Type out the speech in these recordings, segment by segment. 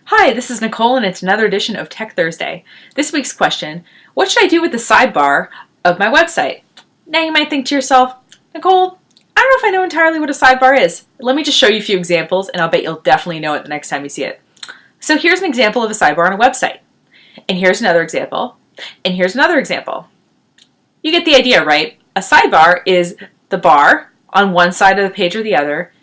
Hi, this is Nicole and it's another edition of Tech Thursday. This week's question, what should I do with the sidebar of my website? Now you might think to yourself, Nicole, I don't know if I know entirely what a sidebar is. Let me just show you a few examples and I'll bet you'll definitely know it the next time you see it. So here's an example of a sidebar on a website. And here's another example. And here's another example. You get the idea, right? A sidebar is the bar on one side of the page or the other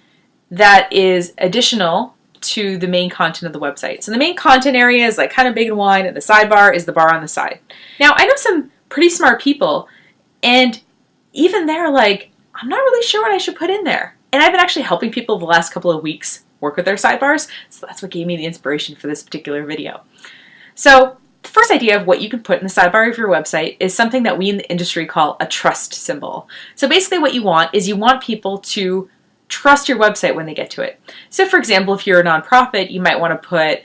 that is additional to the main content of the website. So the main content area is like kind of big and wide, and the sidebar is the bar on the side. Now, I know some pretty smart people, and even they're like, I'm not really sure what I should put in there. And I've been actually helping people the last couple of weeks work with their sidebars, so that's what gave me the inspiration for this particular video. So the first idea of what you can put in the sidebar of your website is something that we in the industry call a trust symbol. So basically what you want is you want people to trust your website when they get to it. So for example, if you're a nonprofit, you might want to put,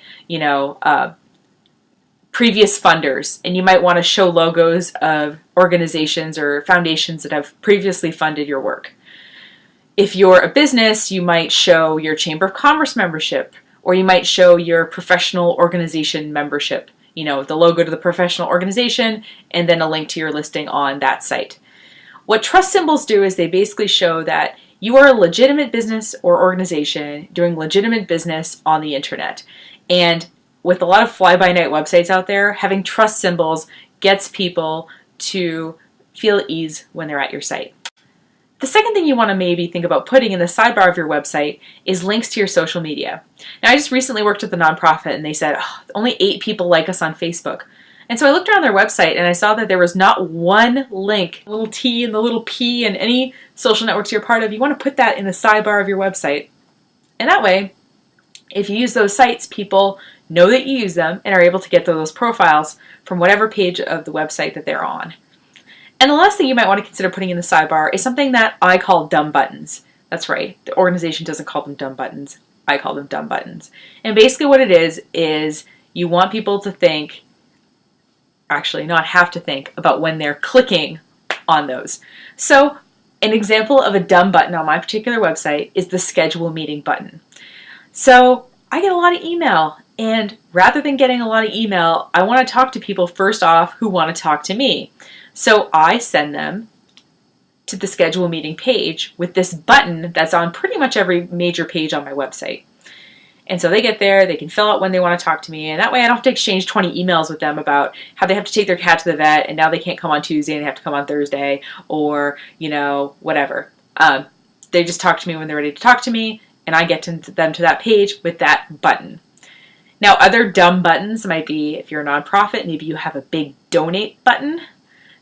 previous funders, and you might want to show logos of organizations or foundations that have previously funded your work. If you're a business, you might show your Chamber of Commerce membership, or you might show your professional organization membership, the logo to the professional organization, and then a link to your listing on that site. What trust symbols do is they basically show that you are a legitimate business or organization doing legitimate business on the internet. And with a lot of fly-by-night websites out there, having trust symbols gets people to feel at ease when they're at your site. The second thing you want to maybe think about putting in the sidebar of your website is links to your social media. Now, I just recently worked with a nonprofit and they said, only 8 people like us on Facebook. And so I looked around their website and I saw that there was not one link, the little T and the little P and any social networks you're part of. You want to put that in the sidebar of your website. And that way, if you use those sites, people know that you use them and are able to get those profiles from whatever page of the website that they're on. And the last thing you might want to consider putting in the sidebar is something that I call dumb buttons. That's right, the organization doesn't call them dumb buttons. I call them dumb buttons. And basically what it is you want people to think, actually not have to think, about when they're clicking on those. So an example of a dumb button on my particular website is the schedule meeting button. So I get a lot of email, and rather than getting a lot of email, I want to talk to people first off who want to talk to me. So I send them to the schedule meeting page with this button that's on pretty much every major page on my website. And so they get there, they can fill out when they want to talk to me, and that way I don't have to exchange 20 emails with them about how they have to take their cat to the vet and now they can't come on Tuesday and they have to come on Thursday, or, whatever. They just talk to me when they're ready to talk to me, and I get them to that page with that button. Now, other dumb buttons might be, if you're a nonprofit, maybe you have a big donate button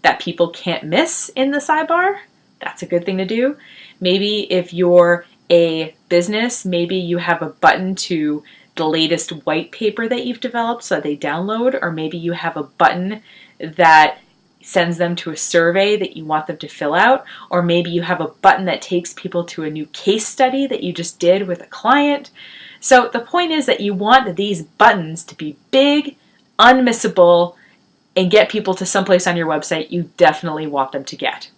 that people can't miss in the sidebar. That's a good thing to do. Maybe if you're a business, maybe you have a button to the latest white paper that you've developed so that they download, or maybe you have a button that sends them to a survey that you want them to fill out, or maybe you have a button that takes people to a new case study that you just did with a client. So the point is that you want these buttons to be big, unmissable, and get people to someplace on your website you definitely want them to get.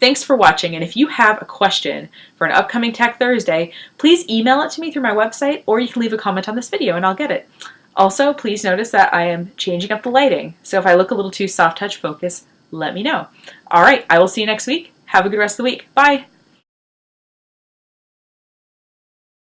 Thanks for watching, and if you have a question for an upcoming Tech Thursday, please email it to me through my website, or you can leave a comment on this video and I'll get it. Also, please notice that I am changing up the lighting, so if I look a little too soft touch focus, let me know. Alright, I will see you next week. Have a good rest of the week. Bye!